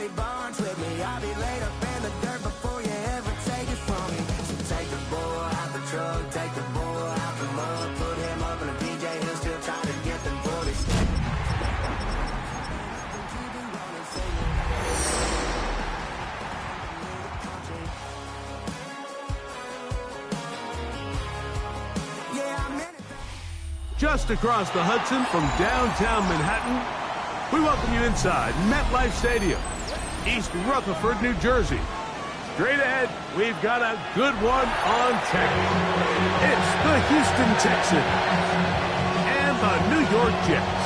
Nobody bonds with me. I'll be laid up in the dirt before you ever take it from me. So take the bull out the truck, take the bull out the mud, put him up in a PJ, he'll still try to get them 40s. Just across the Hudson from downtown Manhattan, we welcome you inside MetLife Stadium, East Rutherford, New Jersey. Straight ahead, we've got a good one on tap. It's the Houston Texans and the New York Jets.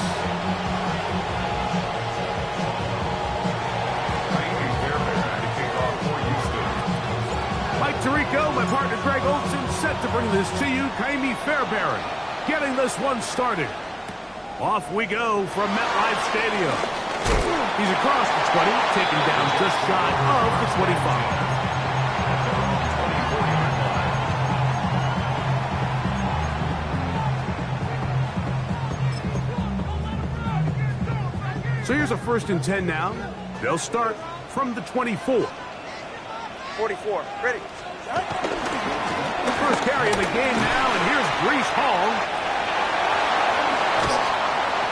Mike Tirico, my partner Greg Olson, set to bring this to you. Jaime Fairbairn getting this one started. Off we go from MetLife Stadium. He's across the 20, taken down just shy of the 25. So here's a 1st and 10 now. They'll start from the 24. 44, ready. The first carry of the game now, and here's Breece Hall.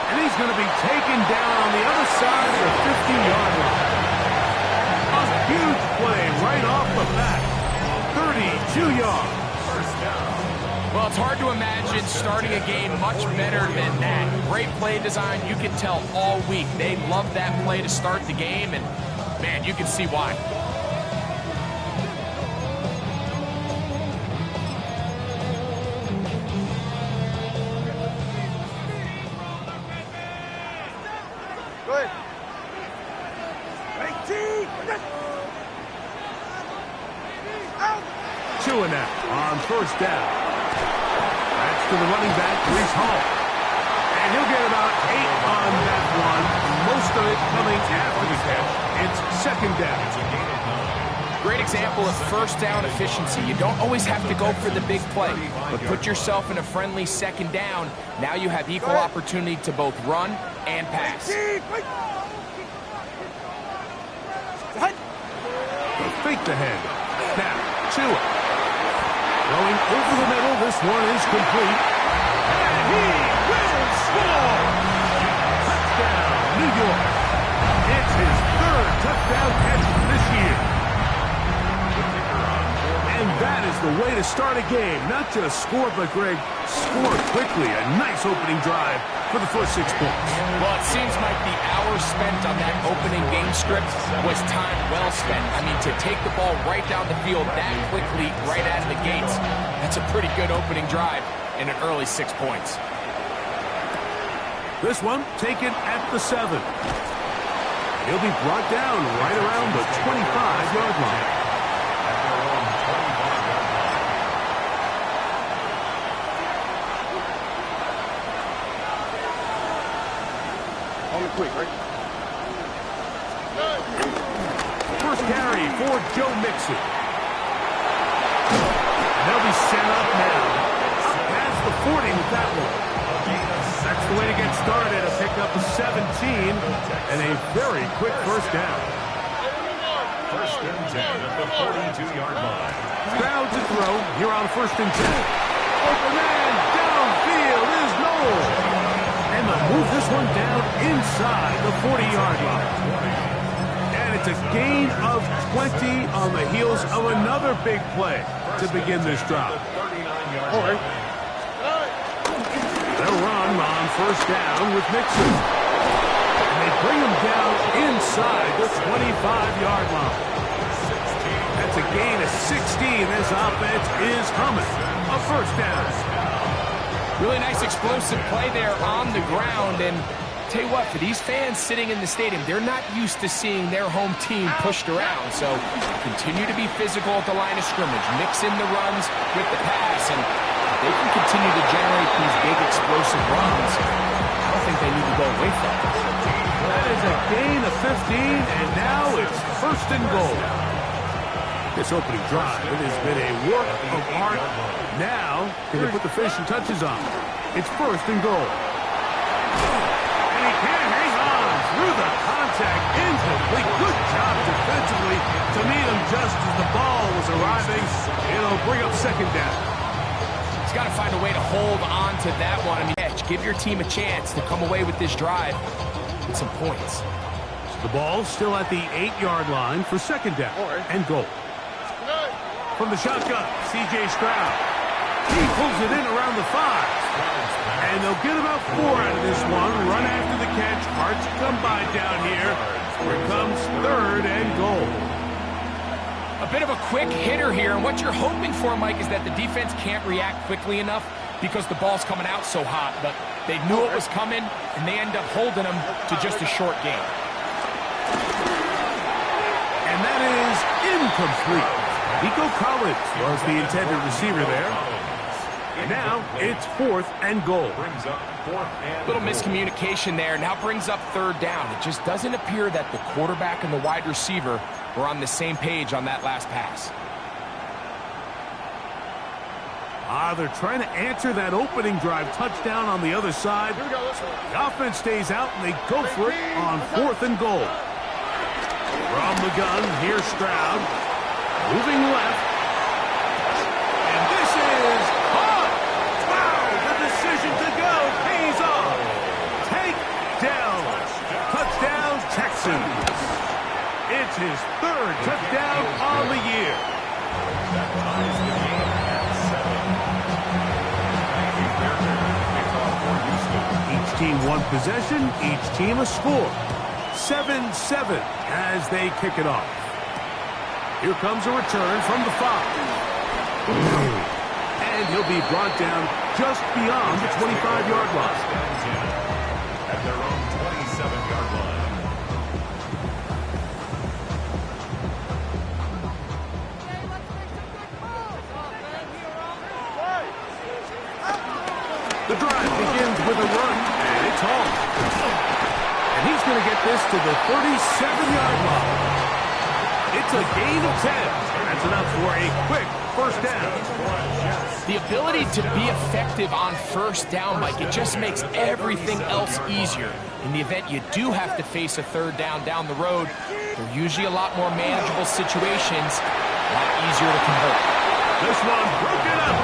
And he's going to be taken down on the other side of the 50-yard line. A huge play right off the bat. 32 yards. First down. Well, it's hard to imagine starting a game much better than that. Great play design. You can tell all week they love that play to start the game, and, man, you can see why. Chewing that on 1st down. That's to the running back, Breece Hall. And he'll get about 8 on that one. Most of it coming after the catch. It's 2nd down. Great example of 1st down efficiency. You don't always have to go for the big play, but put yourself in a friendly 2nd down. Now you have equal opportunity to both run and pass. Fake the handoff. Now, Tua. Going over the middle, this one is complete. And he will score! Touchdown, New York. It's his 3rd touchdown catch this year. And that is the way to start a game. Not just score, but, Greg, score quickly. A nice opening drive for the first 6 points. Well, it seems like the hours spent on that opening game script was time well spent. I mean, to take the ball right down the field that quickly, right out of the gates, that's a pretty good opening drive in an early 6 points. This one taken at the 7. He'll be brought down right around the 25-yard line. Quick, right? First carry for Joe Mixon. They'll be set up now. Past the 40 with that one. That's the way to get started. A pickup of 17 and a very quick 1st down. 1st and 10 at the 42-yard line. Crowd to throw here on 1st and 10. Open man downfield is Noel. And they'll move this one down inside the 40-yard line. And it's a gain of 20 on the heels of another big play to begin this drive. They'll run on 1st down with Mixon. And they bring him down inside the 25-yard line. That's a gain of 16. This offense is humming. A 1st down. Really nice explosive play there on the ground, and tell you what, for these fans sitting in the stadium, they're not used to seeing their home team pushed around, so continue to be physical at the line of scrimmage, mix in the runs with the pass, and they can continue to generate these big explosive runs. I don't think they need to go away from it. That is a gain of 15, and now it's 1st and goal. This opening drive, it has been a work of art. Now, can they put the finishing touches on? It's 1st and goal. And he can't hang on through the contact. Incomplete. Good job defensively to meet him just as the ball was arriving. It'll bring up second down. He's got to find a way to hold on to that one. I mean, give your team a chance to come away with this drive with some points. The ball still at the 8-yard line for second down and goal. From the shotgun, C.J. Stroud. He pulls it in around the 5. And they'll get about 4 out of this one. Run after the catch. Hard to come by down here. Here comes third and goal. A bit of a quick hitter here, and what you're hoping for, Mike, is that the defense can't react quickly enough because the ball's coming out so hot. But they knew it was coming, and they end up holding them to just a short game. And that is incomplete. Nico Collins was the intended receiver there. And now it's 4th and goal. Little miscommunication there. Now brings up third down. It just doesn't appear that the quarterback and the wide receiver were on the same page on that last pass. They're trying to answer that opening drive touchdown on the other side. The offense stays out, and they go for it on 4th and goal. From the gun, here's Stroud. Moving left. And this is caught. Wow, the decision to go pays off. Take down. Touchdown, Texans. It's his 3rd touchdown on the year. Each team one possession, each team a score. 7-7 as they kick it off. Here comes a return from the 5. And he'll be brought down just beyond the 25-yard line. At their own 27-yard line. The drive begins with a run, and it's home. And he's going to get this to the 37-yard line. It's a gain of 10. That's enough for a quick first down. The ability to be effective on first down, Mike, it just makes everything else easier. In the event you do have to face a third down the road, they're usually a lot more manageable situations, a lot easier to convert. This one broken up.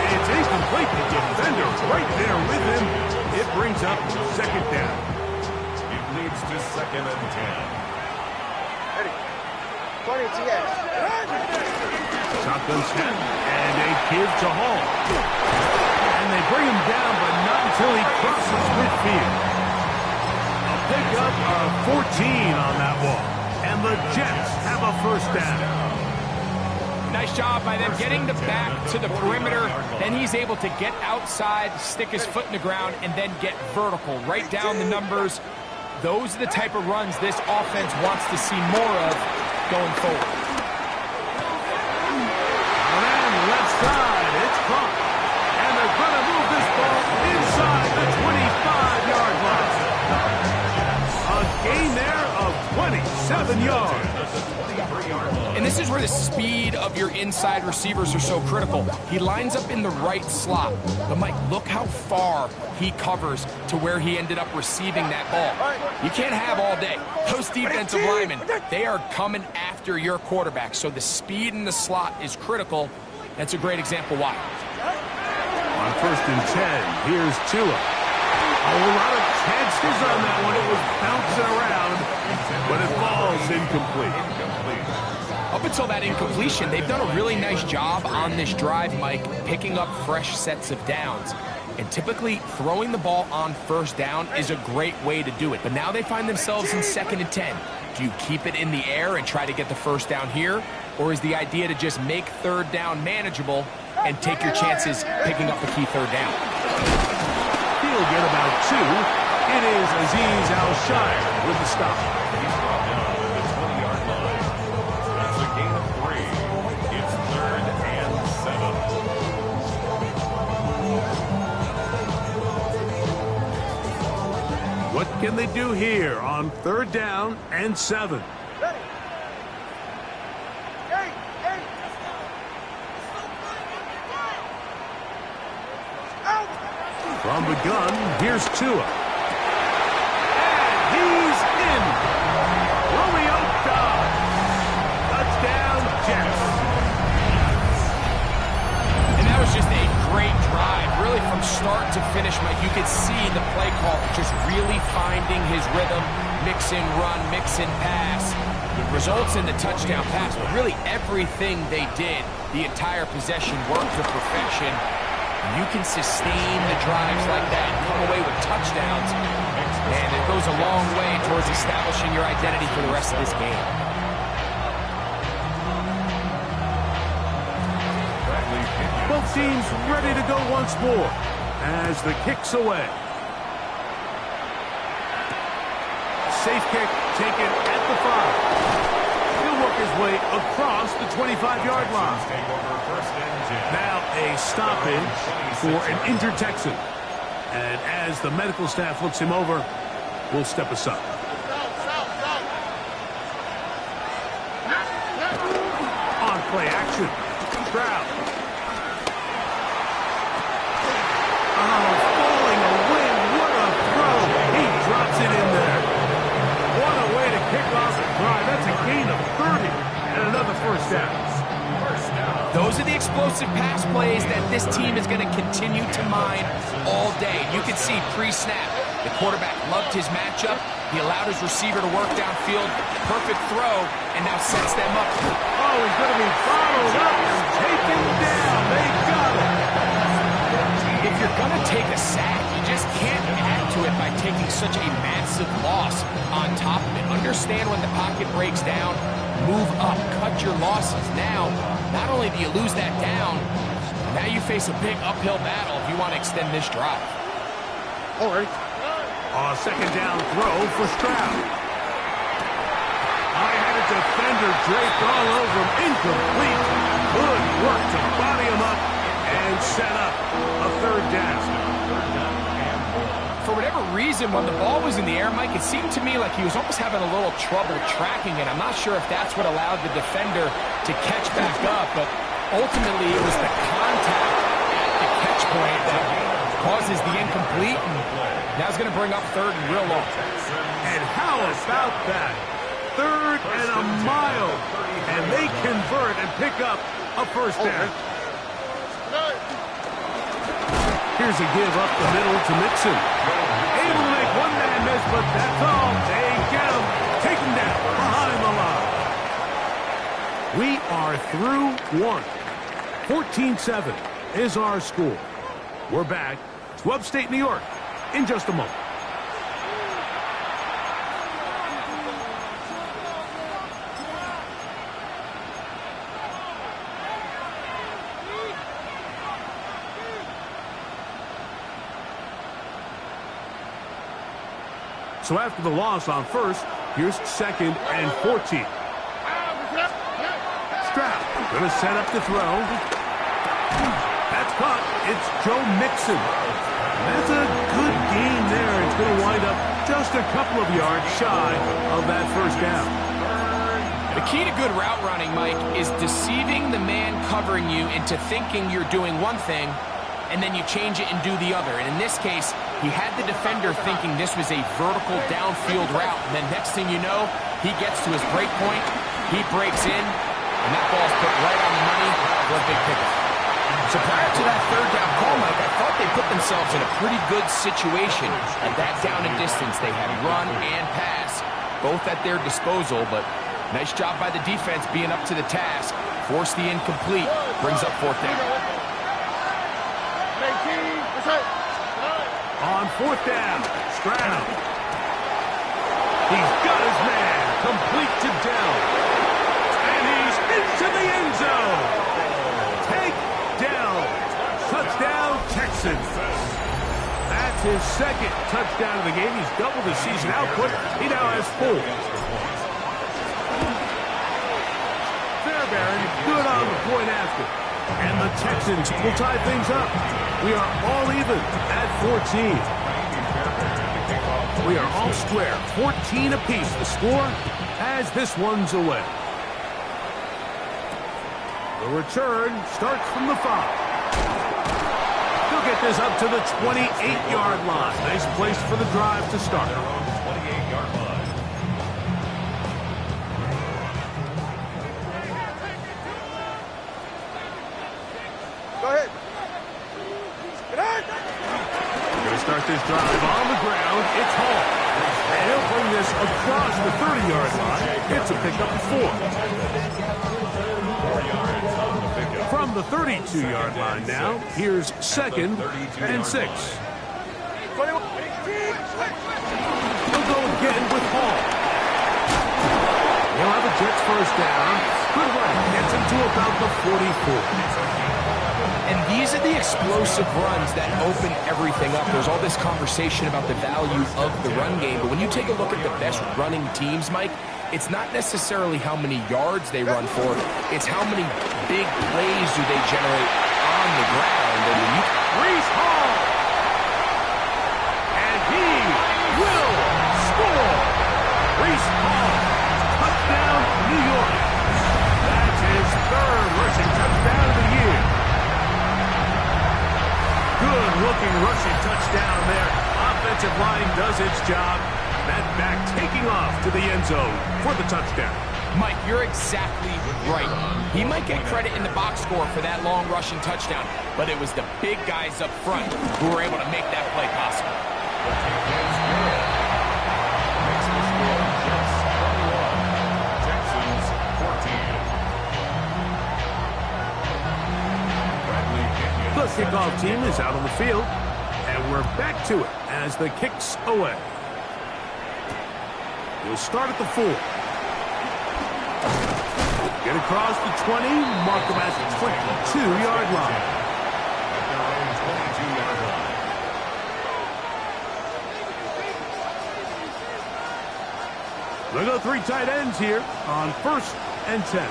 It's incomplete. The defender right there with him. It brings up second down. It leads to 2nd and 10. Shotgun snap and a give to Hall. And they bring him down, but not until he crosses midfield. A pickup of 14 on that one. And the Jets have a first down. Nice job by them getting the back to the perimeter. Then he's able to get outside, stick his foot in the ground, and then get vertical. Right down the numbers. Those are the type of runs this offense wants to see more of going forward. And left side, it's caught. And they're going to move this ball inside the 25-yard line. A gain there of 27 yards. And this is where the speed of your inside receivers are so critical. He lines up in the right slot. But, Mike, look how far he covers to where he ended up receiving that ball. You can't have all day. Those defensive linemen, they are coming after your quarterback. So the speed in the slot is critical. That's a great example why. On 1st and 10, here's Tua. A lot of chances on that one. It was bouncing around, but it falls incomplete. Up until that incompletion, they've done a really nice job on this drive, Mike, picking up fresh sets of downs. And typically, throwing the ball on first down is a great way to do it. But now they find themselves in 2nd and 10. Do you keep it in the air and try to get the first down here? Or is the idea to just make third down manageable and take your chances picking up the key third down? He'll get about 2. It is Azeez Al-Shire with the stop. He's brought down at the 20-yard line. That's a gain of 3. It's 3rd and 7. What can they do here on 3rd down and 7? From the gun, here's Tua. And he's in. Romeo Dobbs. mix and run, mix and pass. It results in the touchdown pass, but really everything they did, the entire possession worked to perfection. And you can sustain the drives like that and come away with touchdowns, and it goes a long way towards establishing your identity for the rest of this game. Both teams ready to go once more as the kick's away. Safe kick taken at the 5. He'll work his way across the 25-yard line. Now a stoppage for an injured Texan. And as the medical staff looks him over, we'll step aside. On play action. Stroud. Oh, falling away. What a throw. He drops it in there. What a way to kick off the drive. That's a gain of 30 and another first down. Those are the explosive pass plays that this team is going to continue to mine all day. You can see pre-snap, the quarterback loved his matchup. He allowed his receiver to work downfield. Perfect throw, and now sets them up. Oh, he's going to be followed up and taken down. They got it. If you're going to take a sack, you just can't add to it by taking such a massive loss on top of it. Understand when the pocket breaks down, move up, cut your losses. Now, not only do you lose that down, now you face a big uphill battle if you want to extend this drive. All right. Second down throw for Stroud. I had a defender draped all over him. Incomplete. Good work to body him up and set up a third down. For whatever reason, when the ball was in the air, Mike, it seemed to me like he was almost having a little trouble tracking it. I'm not sure if that's what allowed the defender to catch back up, but ultimately it was the contact at the catch point that causes the incomplete, and now it's going to bring up third and real low. And how about that? Third and a mile, and they convert and pick up a first down. Here's a give up the middle to Mixon. Able to make one man miss, but that's all. They get him. Take him down behind the line. We are through one. 14-7 is our score. We're back to upstate New York in just a moment. So after the loss on first, here's second and 14. Stroud going to set up the throw. That's caught. It's Joe Mixon. That's a good gain there. It's going to wind up just a couple of yards shy of that first down. The key to good route running, Mike, is deceiving the man covering you into thinking you're doing one thing, and then you change it and do the other. And in this case, he had the defender thinking this was a vertical downfield route. And then next thing you know, he gets to his break point, he breaks in, and that ball's put right on the money for a big pickup. So prior to that third down call, Mike, I thought they put themselves in a pretty good situation. At that down and distance, they had run and pass, both at their disposal, but nice job by the defense being up to the task. Force the incomplete, brings up fourth down. On fourth down, Stroud. He's got his man, complete to Dell. And he's into the end zone. Take Dell. Touchdown, Texans. That's his second touchdown of the game. He's doubled his season output. He now has 4. Fairbairn, good on the point after. And the Texans will tie things up. We are all even at 14. We are all square, 14 apiece. The score as this one's away. The return starts from the 5. He'll get this up to the 28-yard line. Nice place for the drive to start. 28-yard line. Go ahead. Get out. We're going to start this drive on the ground. It's Hall. And he'll fling this across the 30-yard line. It's a pickup of 4. 4 yards on the pickup. From the 32-yard line now, here's 2nd and 6. He'll go again with Hall. He'll have a Jets first down. Good run. Gets him to about the 44. And these are the explosive runs that open everything up. There's all this conversation about the value of the run game, but when you take a look at the best running teams, Mike, it's not necessarily how many yards they run for, it's how many big plays do they generate on the ground. And when you... Reese Hall! And he will score! Reese Hall, touchdown, New York. That's his 3rd rushing touchdown of the year. Good-looking rushing touchdown there. Offensive line does its job. That back taking off to the end zone for the touchdown. Mike, you're exactly right. He might get credit in the box score for that long rushing touchdown, but it was the big guys up front who were able to make that play possible. Makes the score Jets 21, Texans 14. The kickoff team is out on the field, and we're back to it as the kick's away. He'll start at the 4. Get across the 20, mark him at the 22-yard line. At their own 22-yard line. They'll go 3 tight ends here on 1st and 10.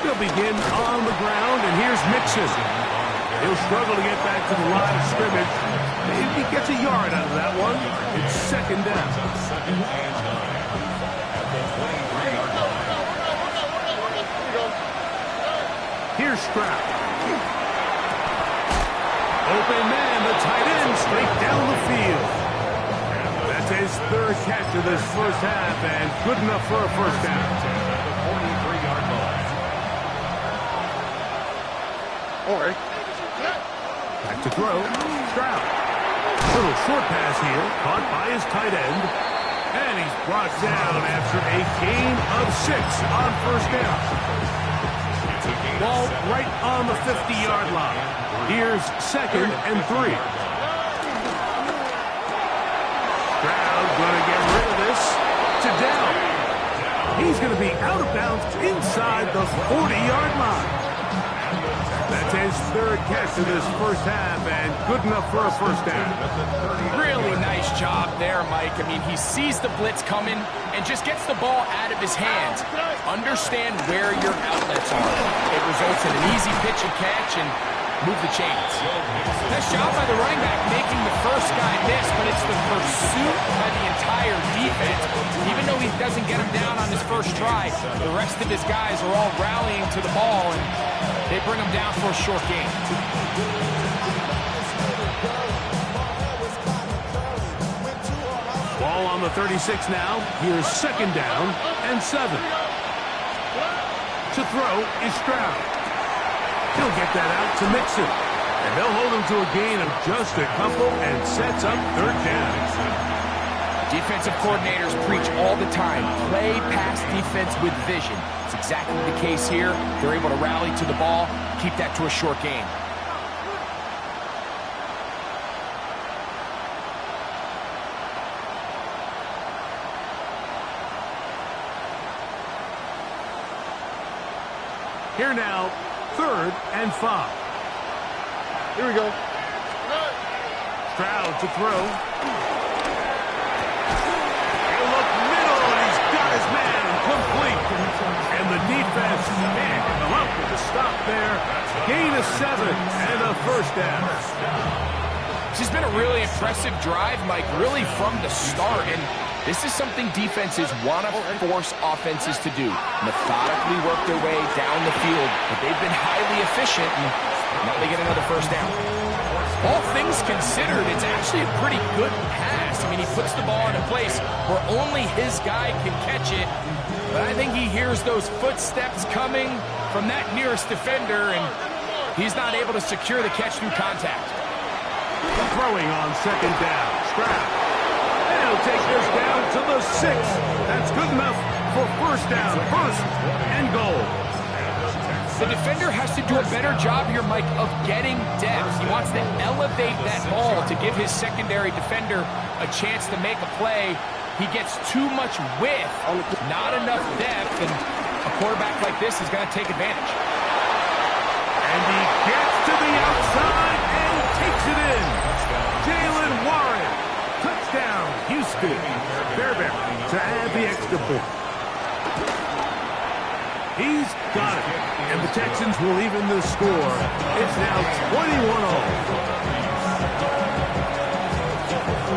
He'll begin on the ground, and here's Mixon. He'll struggle to get back to the line of scrimmage. If he gets a yard out of that one, it's 2nd down. 2nd and 9 at the 23-yard line. Here's Stroud. Open man, the tight end, straight down the field. That's his 3rd catch of this first half, and good enough for a first down. At the 43-yard line. All right. Back to throw. Stroud. Little short pass here, caught by his tight end. And he's brought down after a gain of 6 on first down. Ball right on the 50-yard line. Here's 2nd and 3. Stroud going to get rid of this to down. He's going to be out of bounds inside the 40-yard line. That's his 3rd catch of this first half, and good enough for a first down. Really nice job there, Mike. I mean, he sees the blitz coming and just gets the ball out of his hands. Understand where your outlets are. It results in an easy pitch and catch and move the chains. Nice job by the running back making the first guy miss, but it's the pursuit by the entire defense. Even though he doesn't get him down on his first try, the rest of his guys are all rallying to the ball, and they bring him down for a short gain. Ball on the 36 now. Here's 2nd down and 7. To throw is Stroud. He'll get that out to Mixon. And they'll hold him to a gain of just a couple and sets up 3rd down. Defensive coordinators preach all the time, play pass defense with vision. It's exactly the case here. They're able to rally to the ball, keep that to a short gain. Here now, 3rd and 5. Here we go. Stroud to throw. He'll look middle, and he's got his man complete. And the defense can't come up with a stop there. Gain of 7 and a first down. This has been a really impressive drive, Mike, really from the start. And this is something defenses want to force offenses to do. Methodically work their way down the field. But they've been highly efficient, and now they get another first down. All things considered, it's actually a pretty good pass. I mean, he puts the ball in a place where only his guy can catch it. But I think he hears those footsteps coming from that nearest defender, and he's not able to secure the catch through contact. Throwing on 2nd down. Stroud. And he'll take this down to the 6. That's good enough for first down, first and goal. The defender has to do a better job here, Mike, of getting depth. He wants to elevate that ball to give his secondary defender a chance to make a play. He gets too much width, not enough depth, and a quarterback like this is going to take advantage. And he gets to the outside and takes it in. Jalen Warren. Touchdown, Houston. Fairbairn to add the extra point. He's got it. And the Texans will even the score. It's now 21-all.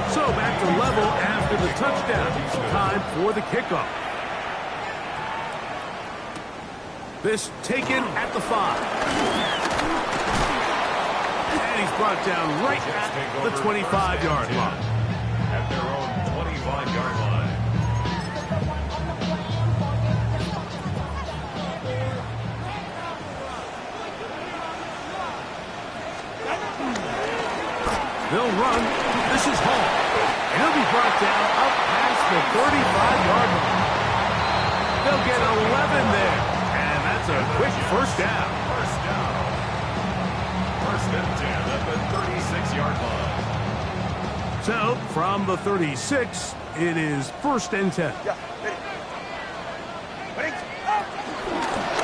So back to level after the touchdown. Time for the kickoff. This taken at the 5. And he's brought down right at the 25-yard line. At their own 25-yard line. They'll run. This is Hall. And he'll be brought down up past the 35-yard line. They'll get 11 there. And that's a quick first down. First down. First and 10 at the 36-yard line. So, from the 36, it is first and 10.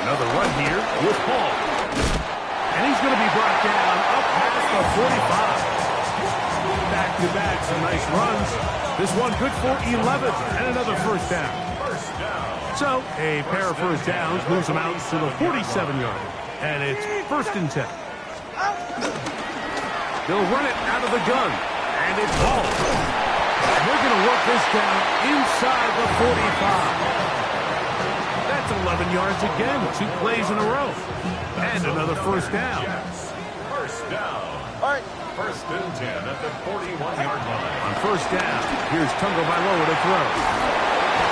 Another run here with Hall. And he's going to be brought down up past the 45. Back-to-back, some nice runs. This one good for 11 and another first down. So, a pair of first downs moves them out to the 47-yard. And it's first and 10. They'll run it out of the gun. And it's Hall. And they're going to work this down inside the 45. That's 11 yards again. 2 plays in a row. And another first down. First down. All right. First and 10 at the 41-yard line. On first down, here's Tagovailoa to throw.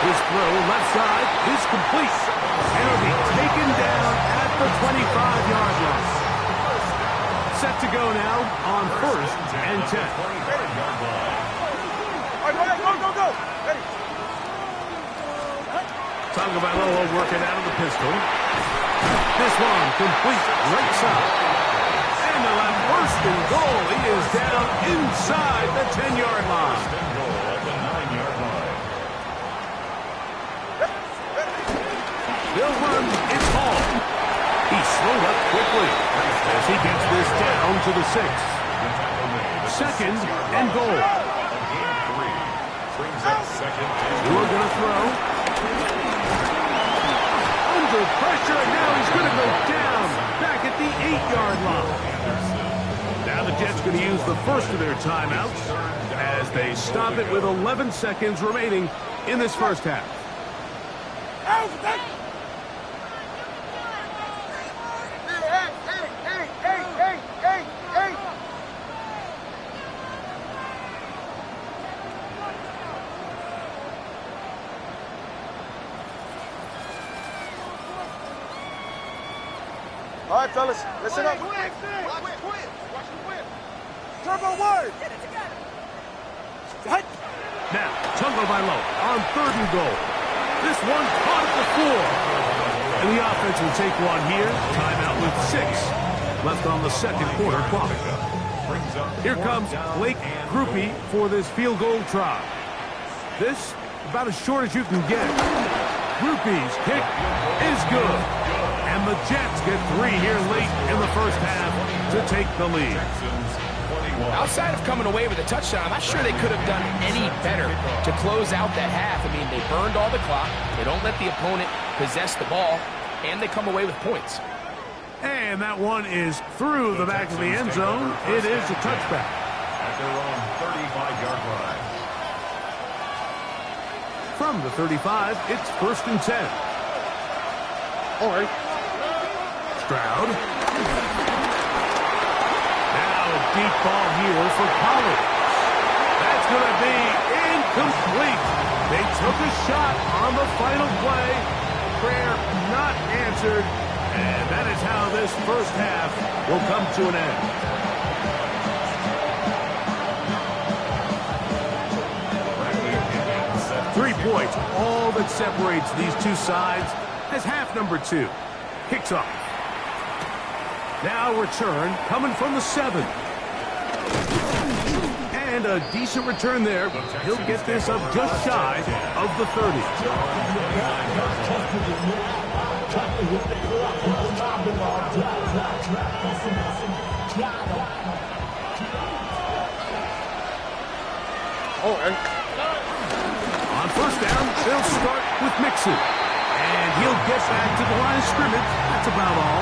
His throw left side is complete. And it'll be taken down at the 25-yard line. Set to go now on first and 10. 25-yard line. All right, go. Ready. Tagovailoa working out of the pistol. This one complete right side. And they'll have first and goal. He is down inside the 10-yard line. First and goal at the 9-yard line. They'll run. It's Hall. He slowed up quickly as he gets this down to the 6. Second and goal. Game 3 brings up second and We're going to throw. Under pressure, and now he's going to go down back at the 8-yard line. Now the Jets going to use the first of their timeouts as they stop it with 11 seconds remaining in this first half. All right, fellas, listen up. Turbo word. Now, Tagovailoa on third and goal. This one caught at the 4. And the offense will take one here. Timeout with 6 left on the second quarter clock. Here comes Blake Grupe for this field goal try. This about as short as you can get. Grupe's kick is good. And the Jets get 3 here late in the first half to take the lead. Outside of coming away with a touchdown, I'm not sure they could have done any better to close out that half. I mean, they burned all the clock. They don't let the opponent possess the ball, and they come away with points. And that one is through the back of the end zone. It is a touchback. at their own 35-yard line. From the 35, it's first and 10. All right. Stroud. Now a deep ball here for Pollard. That's going to be incomplete. They took a shot on the final play. Prayer not answered. And that is how this first half will come to an end. 3 points, all that separates these two sides as half number 2 kicks off. Now return coming from the 7. And a decent return there. He'll get this up just shy of the 30. Oh, and On first down, they'll start with Mixon. And he'll get back to the line of scrimmage. That's about all.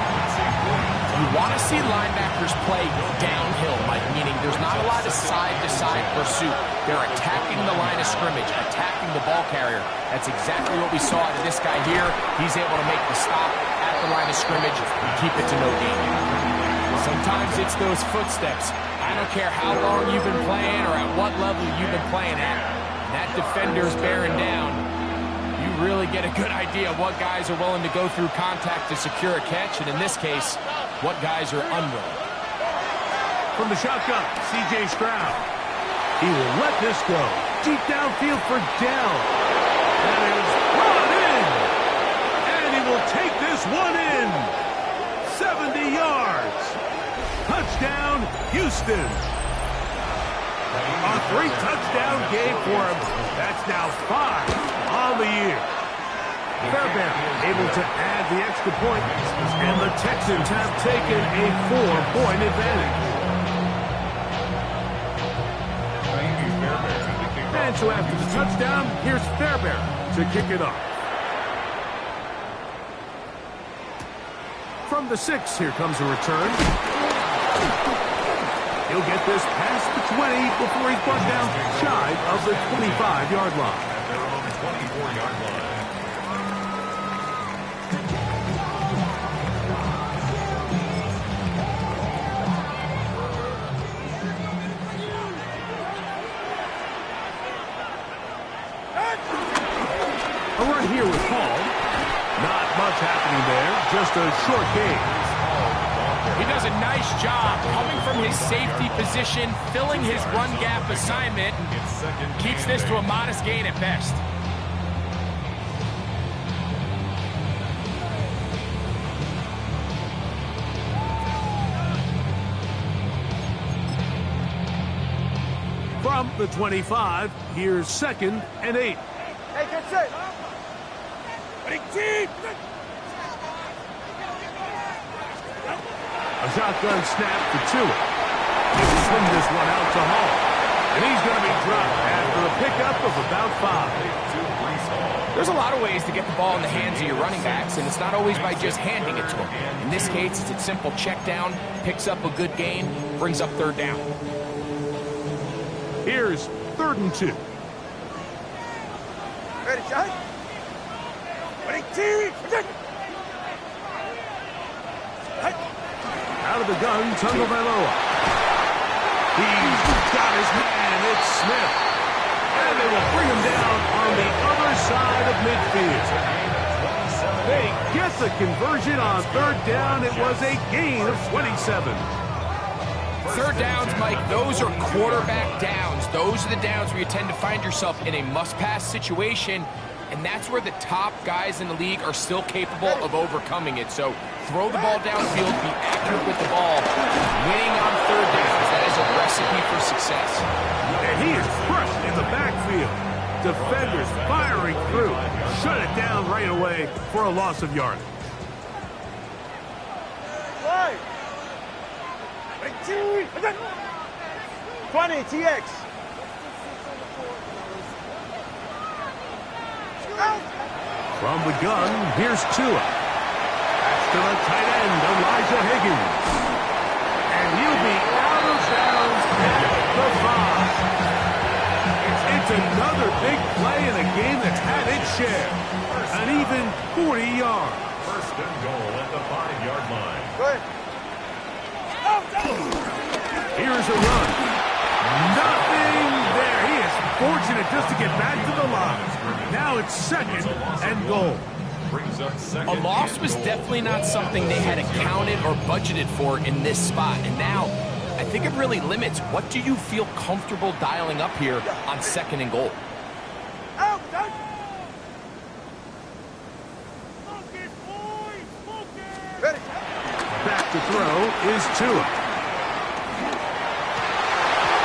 You want to see linebackers play downhill, Mike, meaning there's not a lot of side-to-side pursuit. They're attacking the line of scrimmage, attacking the ball carrier. That's exactly what we saw out of this guy here. He's able to make the stop at the line of scrimmage and keep it to no gain. Sometimes it's those footsteps. I don't care how long you've been playing or at what level you've been playing at. That defender's bearing down. You really get a good idea of what guys are willing to go through contact to secure a catch, and in this case, what guys are unwilling. From the shotgun, C.J. Stroud. He will let this go. Deep downfield for Dell. That is brought in. And he will take this one in. 70 yards. Touchdown, Houston. A 3-touchdown game for him. That's now 5 on the year. Fairbairn able to add the extra point, and the Texans have taken a 4-point advantage. And so after the touchdown, here's Fairbairn to kick it off. From the 6, here comes a return. He'll get this past the 20 before he's brought down shy of the 25-yard line. They're on the 24-yard line. A run here with Paul. Not much happening there, just a short game. He does a nice job coming from his safety position, filling his run gap assignment, and keeps this to a modest gain at best. From the 25, here's 2nd and 8. hey, get set. A shotgun snap for Tua. He'll swing this one out to Hall. And he's going to be dropped after a pickup of about 5. There's a lot of ways to get the ball in the hands of your running backs, and it's not always by just handing it to them. In this case, it's a simple check down, picks up a good gain, brings up 3rd down. Here's 3rd and 2. Ready, shot. Ready, team. Out of the gun, Tagovailoa. He's got his man. It's Smith. And they will bring him down on the other side of midfield. They get the conversion on 3rd down. It was a gain of 27. 3rd downs, Mike, those are quarterback downs. Those are the downs where you tend to find yourself in a must-pass situation, and that's where the top guys in the league are still capable of overcoming it. So throw the ball downfield, be accurate with the ball. Winning on 3rd downs, that is a recipe for success. And he is crushed in the backfield. Defenders firing through. Shut it down right away for a loss of yardage. 20, TX. From the gun, here's Tua. That's to the tight end, Elijah Higgins. And he'll be out of bounds at the 5. It's another big play in a game that's had its share. An even 40 yards. 1st and goal at the 5-yard line. Go ahead. Here's a run. Nothing there. He is fortunate just to get back to the line. Now it's 2nd and goal. Brings up 2nd. A loss was definitely not something they had accounted or budgeted for in this spot. And now, I think it really limits what do you feel comfortable dialing up here on 2nd and goal. Out, to throw is Tua.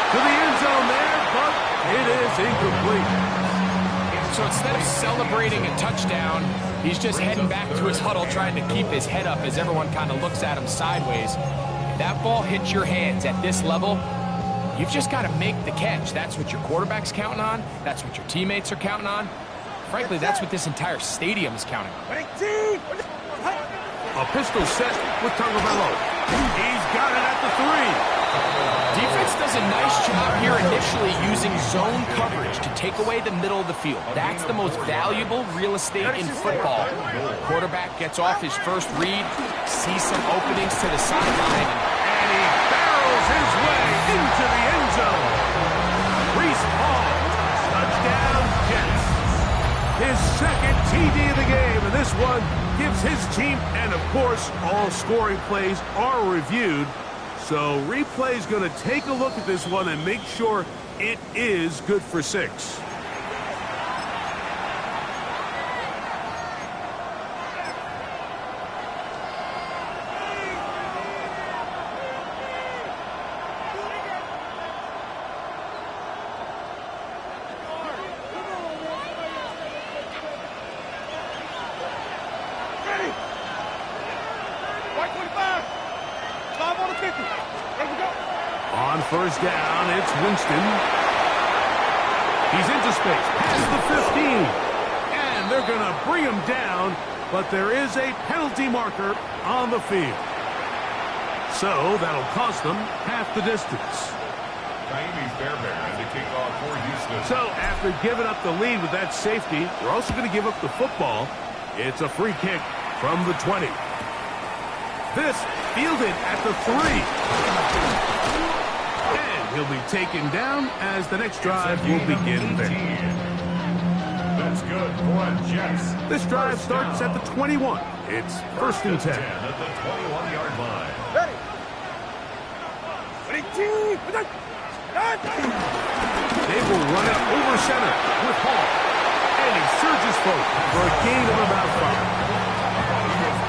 To the end zone there, but it is incomplete. So instead of celebrating a touchdown, he's just heading back to his huddle trying to keep his head up as everyone kind of looks at him sideways. If that ball hits your hands at this level, you've just got to make the catch. That's what your quarterback's counting on. That's what your teammates are counting on. Frankly, that's what this entire stadium is counting on. A pistol set with Tagovailoa. He's got it at the 3. Defense does a nice job here initially using zone coverage to take away the middle of the field. That's the most valuable real estate in football. Quarterback gets off his first read, sees some openings to the sideline, and he barrels his way into the end zone. Breece Hall, touchdown Jets. His second TD of the game, and this one gives his team, and of course, all scoring plays are reviewed. So replay's going to take a look at this one and make sure it is good for 6. On first down, it's Winston. He's into space, past the 15. And they're going to bring him down, but there is a penalty marker on the field. So that'll cost them half the distance. Fairbairn, the kickoff for Houston. So after giving up the lead with that safety, they're also going to give up the football. It's a free kick from the 20. This fielded at the 3. And he'll be taken down as the next drive will begin there. That's good for Jets. This drive starts at the 21. It's first and 10. At the 21-yard line. They will run it over center with Hall. And he surges forward for a gain of about 5.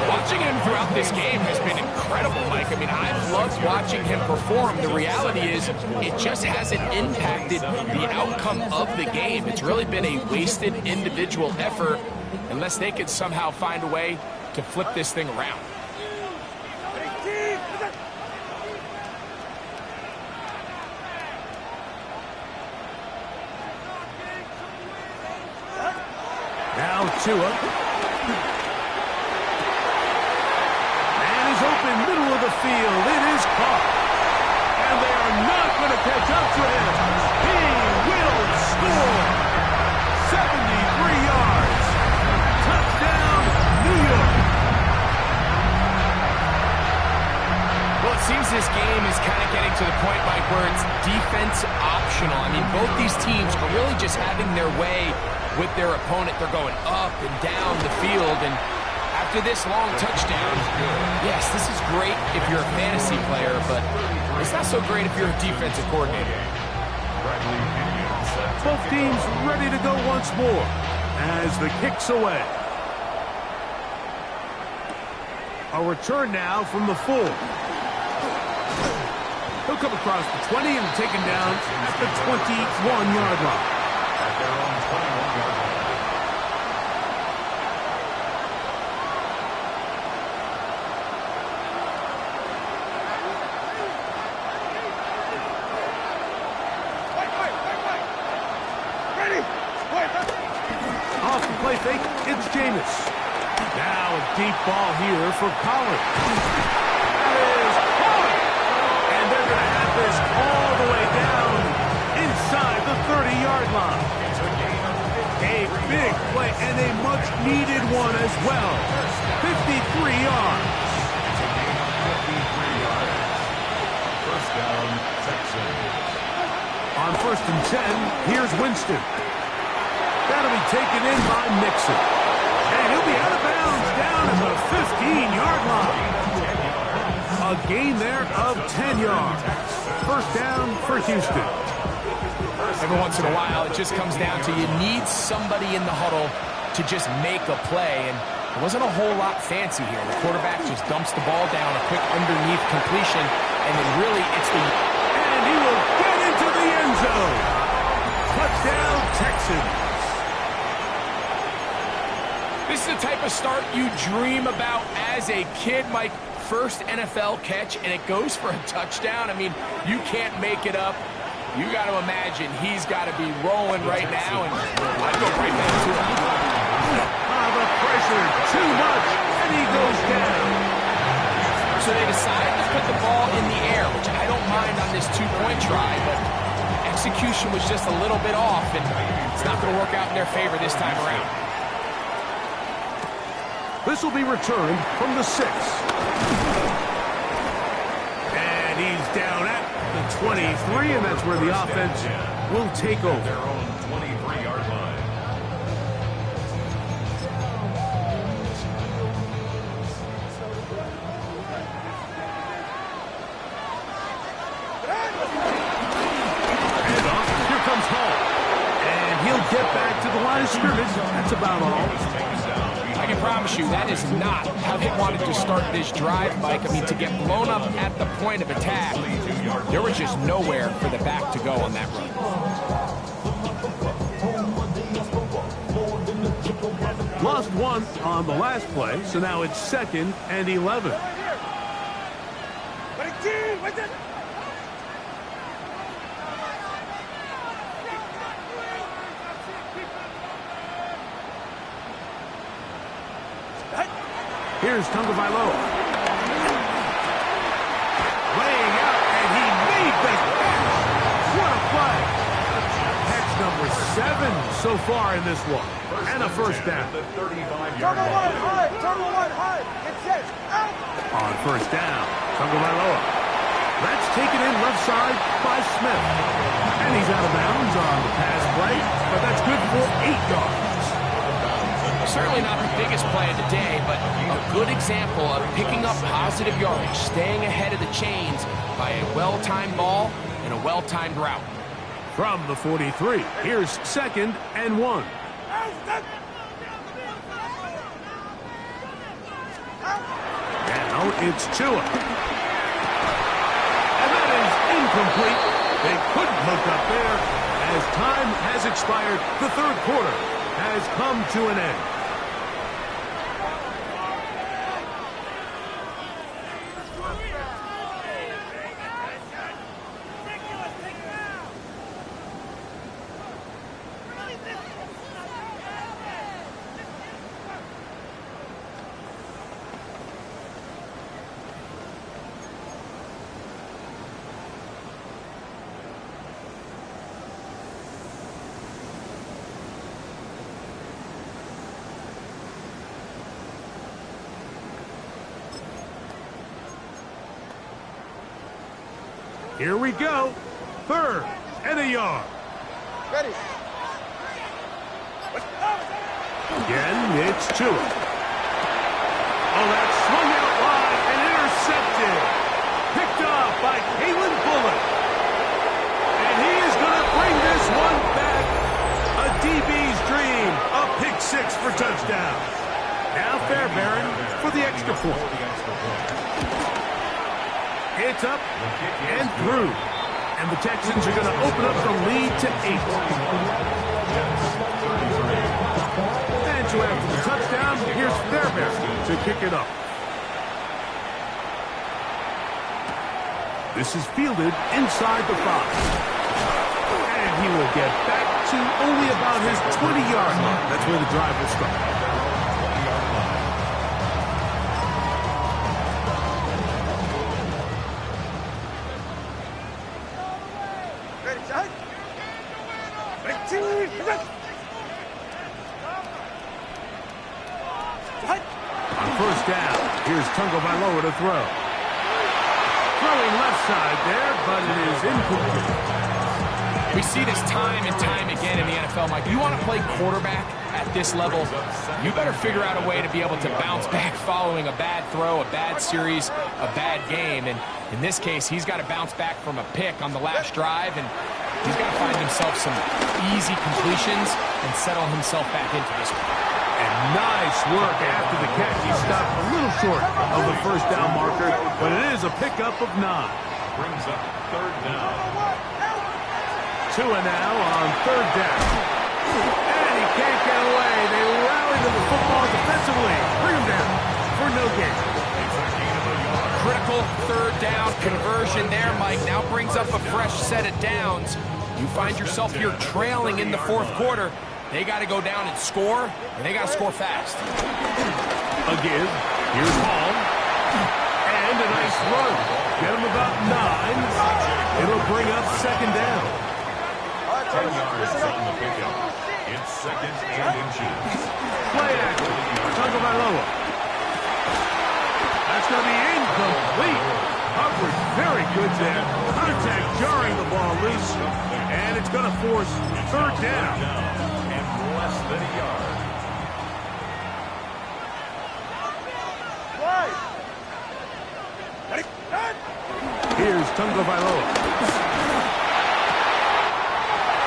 Watching him throughout this game has been incredible, Mike. I mean, I've loved watching him perform. The reality is it just hasn't impacted the outcome of the game. It's really been a wasted individual effort unless they could somehow find a way to flip this thing around. Now Tua. Open middle of the field. It is caught. And they are not going to catch up to him. He will score. 73 yards. Touchdown, New York. Well, it seems this game is kind of getting to the point, Mike, where it's defense optional. I mean, both these teams are really just having their way with their opponent. They're going up and down the field, and after this long touchdown, yes, this is great if you're a fantasy player, but it's not so great if you're a defensive coordinator. Both teams ready to go once more as the kick's away. A return now from the 4. He'll come across the 20 and taken down at the 21-yard line. At their own 21-yard line. Off the play fake, it's Jameis. Now a deep ball here for Collins. That is caught. And they're going to have this all the way down inside the 30-yard line. A big play and a much-needed one as well. 53 yards. First down, Texans. On first and 10, here's Winston. That'll be taken in by Mixon. And he'll be out of bounds down at the 15-yard line. A gain there of 10 yards. First down for Houston. Every once in a while, it just comes down to you need somebody in the huddle to just make a play. And There wasn't a whole lot fancy here. The quarterback just dumps the ball down, a quick underneath completion, and then really it's the... And he will get into the end zone. Touchdown, Texans. This is the type of start you dream about as a kid, Mike. First NFL catch, and it goes for a touchdown. I mean, you can't make it up. You got to imagine he's got to be rolling right now, and I'd go right back to him. The pressure, too much, and he goes down. So they decided to put the ball in the air, which I don't mind on this two-point try, but execution was just a little bit off, and it's not going to work out in their favor this time around. This will be returned from the 6. And he's down at the 23, and that's where the offense will take over. Their own 23-yard line. And off, here comes Hall. And he'll get back to the line of scrimmage. That's about all. I can promise you that is not how they wanted to start this drive, Mike. I mean, to get blown up at the point of attack, there was just nowhere for the back to go on that run. Lost one on the last play, so now it's 2nd and 11. Here's Tagovailoa. Laying out, and he made the catch. What a play. Catch number 7 so far in this one. And a first down. Turtle one high. Get set. Out. On first down, Tagovailoa. That's taken in left side by Smith. And he's out of bounds on the pass play, but that's good for 8 yards. Certainly not the biggest play of the day, but a good example of picking up positive yardage, staying ahead of the chains by a well-timed ball and a well-timed route. From the 43, here's 2nd and 1. Now it's Tua. And that is incomplete. They couldn't hook up there. As time has expired, the 3rd quarter has come to an end. Here we go. 3rd and a yard. Ready. Again, it's Tua. Oh, that's swung out wide and intercepted. Picked off by Kalen Bullock. And he is going to bring this one back. A DB's dream. A pick 6 for touchdown. Now Fairbairn for the extra point. It's up and through. And the Texans are going to open up the lead to 8. And so after the touchdown, here's Fairbairn to kick it up. This is fielded inside the 5. And he will get back to only about his 20-yard line. That's where the drive will start. On first down, here's Tagovailoa to throw. Throwing left side there, but it is incomplete. We see this time and time again in the NFL, Mike. You want to play quarterback at this level, you better figure out a way to be able to bounce back following a bad throw, a bad series, a bad game. And in this case, he's got to bounce back from a pick on the last drive. And He's got to find himself some easy completions and settle himself back into this one. And nice work after the catch. He stopped a little short of the first down marker, but it is a pickup of 9. Brings up third down. Tua now on third down. And he can't get away. They rally to the football defensively. Bring him down for no gain. Critical third down conversion there, Mike. Now brings up a fresh set of downs. You find yourself here trailing in the fourth quarter. They got to go down and score, and they got to score fast. Again, here's Hall. And a nice run. Get him about 9. It'll bring up second down. 10 yards on the pickup. It's second and inches. Play action. Tagovailoa. That's going to be incomplete. Coverage very good there. Contact jarring the ball loose. And it's going to force third down. And less than a yard. Here's Tagovailoa.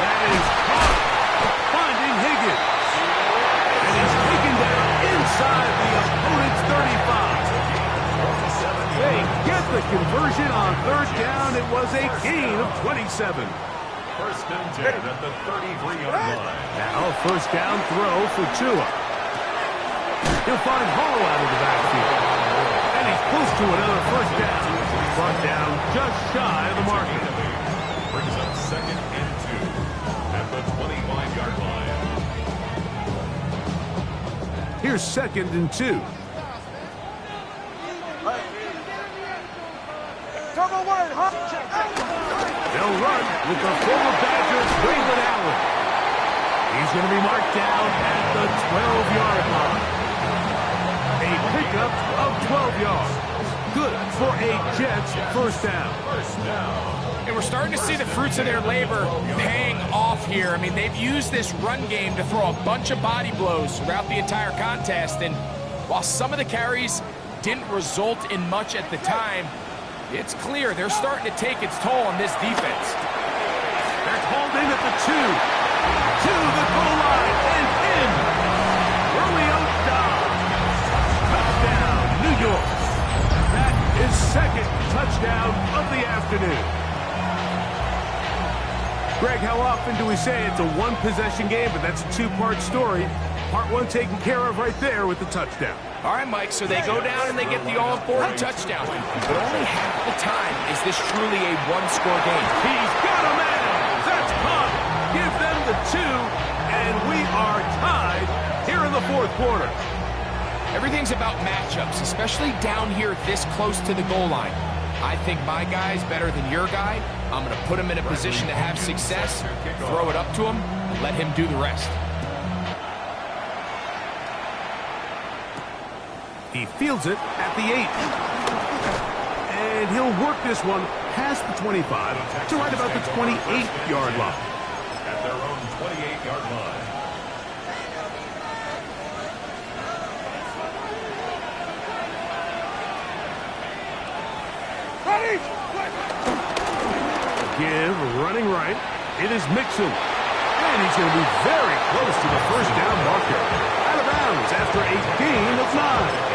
That is caught. Finding Higgins. And he's taken down inside the opponent's 35. They get the conversion on third down. It was a gain of 27. First and 10 at the 33-yard line. Now first down throw for Tua. He'll find Hall out of the backfield. And he's close to another first down. Brought down just shy of the marker. Brings up second and 2 at the 25-yard line. Here's second and 2. They'll run with the former Badgers, Waylon Allen. He's going to be marked down at the 12-yard line. A pickup of 12 yards. Good for a Jets first down. And we're starting to see the fruits of their labor paying off here. I mean, they've used this run game to throw a bunch of body blows throughout the entire contest. And while some of the carries didn't result in much at the time, it's clear they're starting to take its toll on this defense. They're called in at the 2. To the goal line and in. Romeo Dobbs. Touchdown, New York. That is second touchdown of the afternoon. Greg, how often do we say it's a one-possession game, but that's a two-part story? Part one taken care of right there with the touchdown. All right, Mike, so they go down and they get the all-important touchdown. But only half the time is this truly a one-score game. He's got a man. That's caught. Give them the 2, and we are tied here in the fourth quarter. Everything's about matchups, especially down here this close to the goal line. I think my guy's better than your guy. I'm going to put him in a position to have success, throw it up to him, and let him do the rest. He fields it at the 8. And he'll work this one past the 25 to right about the 28-yard line. At their own 28-yard line. Give, running right. It is Mixon. And he's going to be very close to the first down marker. Out of bounds after a gain of 9.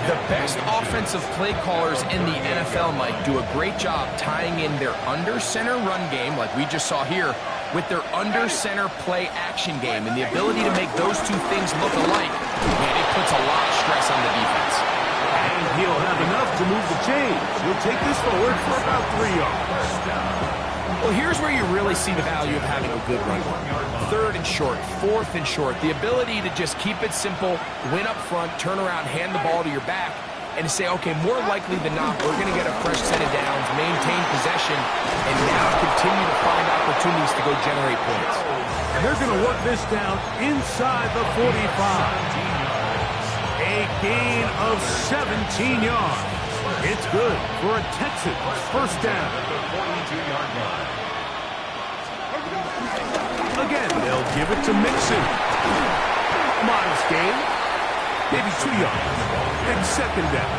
The best offensive play callers in the NFL, Mike, do a great job tying in their under-center run game, like we just saw here, with their under-center play action game. And the ability to make those two things look alike, man, it puts a lot of stress on the defense. And he'll have enough to move the chains. He'll take this forward for about 3 yards. Well, here's where you really see the value of having a good run game. Third and short, fourth and short. The ability to just keep it simple, win up front, turn around, hand the ball to your back, and to say, okay, more likely than not, we're going to get a fresh set of downs, maintain possession, and now continue to find opportunities to go generate points. And they're going to work this down inside the 45. A gain of 17 yards. It's good for a Texans first down. Again, they'll give it to Mixon. Modest gain. Maybe 2 yards. And second down.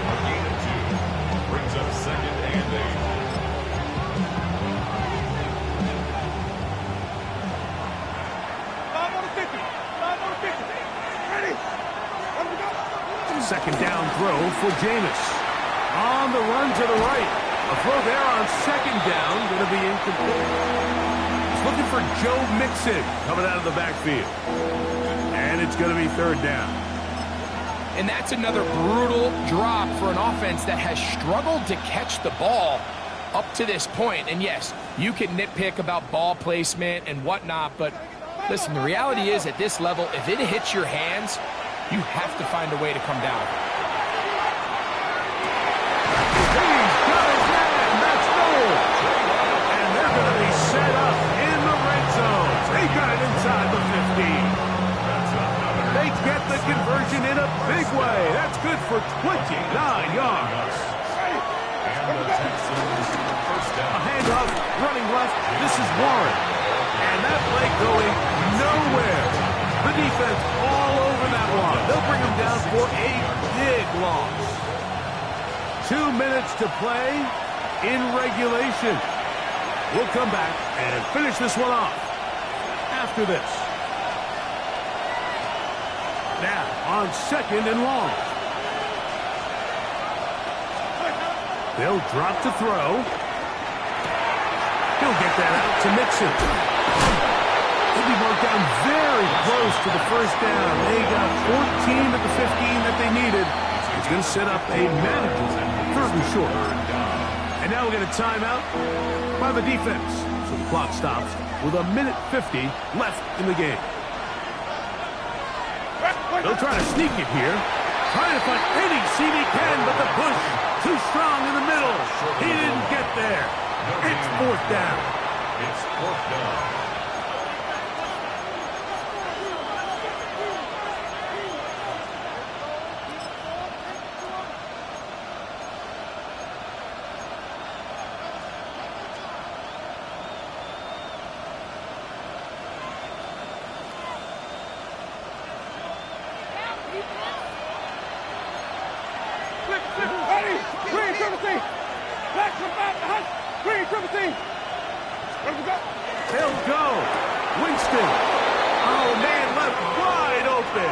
A gain of 2. Brings up second and 8. throw for Jameis. On the run to the right. A throw there on second down, going to be incomplete. He's looking for Joe Mixon coming out of the backfield. And it's going to be third down. And that's another brutal drop for an offense that has struggled to catch the ball up to this point. And yes, you can nitpick about ball placement and whatnot, but listen, the reality is at this level, if it hits your hands, you have to find a way to come down. He's got his man. That's goal. And they're going to be set up in the red zone. They got it inside the 15. They get the conversion in a big way. That's good for 29 yards. A handoff, running left. This is Warren. And that play going nowhere. The defense all over that one. They'll bring him down for a big loss. 2 minutes to play in regulation. We'll come back and finish this one off after this. Now on second and long. They'll drop to throw. He'll get that out to Mixon. He'll be marked down very close to the first down. They got 14 at the 15 that they needed. He's going to set up a manageable third and short. And now we'll get a timeout by the defense. So the clock stops with 1:50 left in the game. They'll try to sneak it here. Trying to find any seam he can, but the push too strong in the middle. He didn't get there. It's fourth down. It's fourth down. They'll go. Winston. Oh, man, left wide open.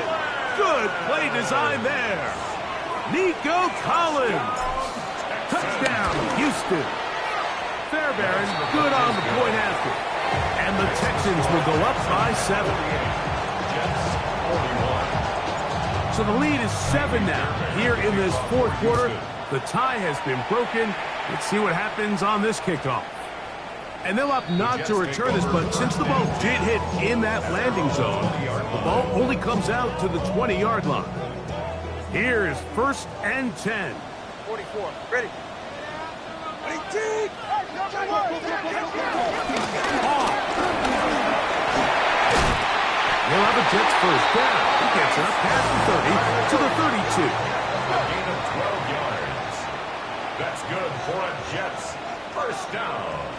Good play design there. Nico Collins. Touchdown, Houston. Fairbairn, good on the point after. And the Texans will go up by 7. So the lead is 7 now. Here in this fourth quarter, the tie has been broken. Let's see what happens on this kickoff. And they'll opt not to return this, but since the ball did hit in that landing zone, the ball only comes out to the 20-yard line. Here is first and 10. 44. Ready. 18. They'll have a Jets first down. He gets it up past the 30 to the 32. A gain of 12 yards. That's good for a Jets first down.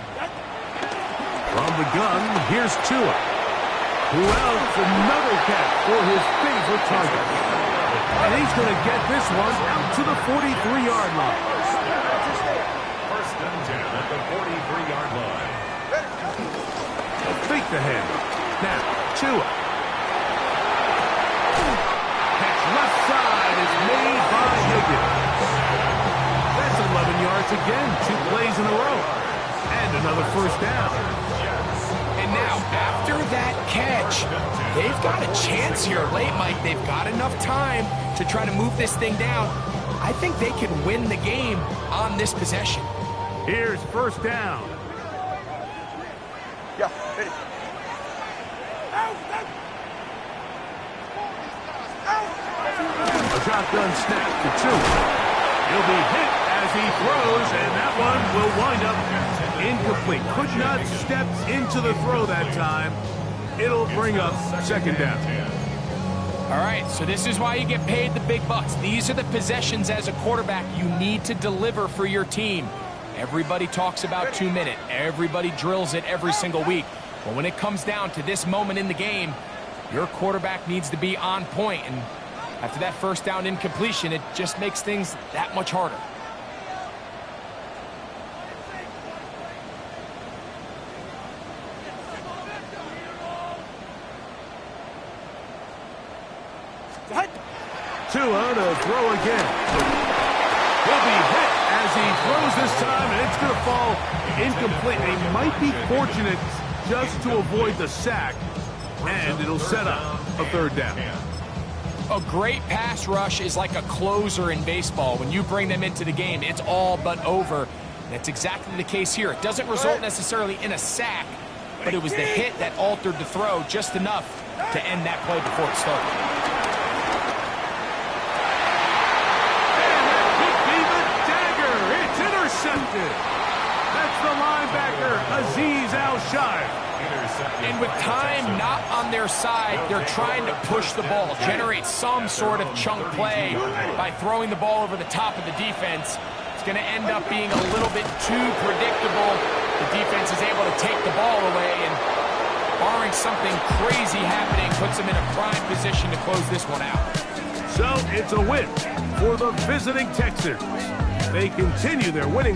From the gun, here's Tua. Who else? Another catch for his favorite target. And he's going to get this one out to the 43-yard line. First and 10 at the 43-yard line. They'll fake the hand. Now, Tua. Catch left side is made by Higgins. That's 11 yards again, 2 plays in a row. And another first down. And now, after that catch, they've got a chance here late, Mike. They've got enough time to try to move this thing down. I think they can win the game on this possession. Here's first down. Yeah, ready. A shotgun snap to Tua. He'll be hit as he throws, and that one will wind up incomplete. Could not step into the throw that time. It'll bring up second down. All right, so this is why you get paid the big bucks. These are the possessions as a quarterback you need to deliver for your team. Everybody talks about 2 minutes. Everybody drills it every single week. But when it comes down to this moment in the game, your quarterback needs to be on point. And after that first down incompletion, it just makes things that much harder. Tua to throw again. He'll be hit as he throws this time, and it's going to fall incomplete. They might be fortunate just to avoid the sack, and it'll set up a third down. A great pass rush is like a closer in baseball. When you bring them into the game, it's all but over. That's exactly the case here. It doesn't result necessarily in a sack, but it was the hit that altered the throw just enough to end that play before it started. And that could be the dagger. It's intercepted. That's the linebacker, Azeez Al-Shire. And with time not on their side, they're trying to push the ball, generate some sort of chunk play by throwing the ball over the top of the defense. It's going to end up being a little bit too predictable. The defense is able to take the ball away, and barring something crazy happening, puts them in a prime position to close this one out. So it's a win for the visiting Texans. They continue their winning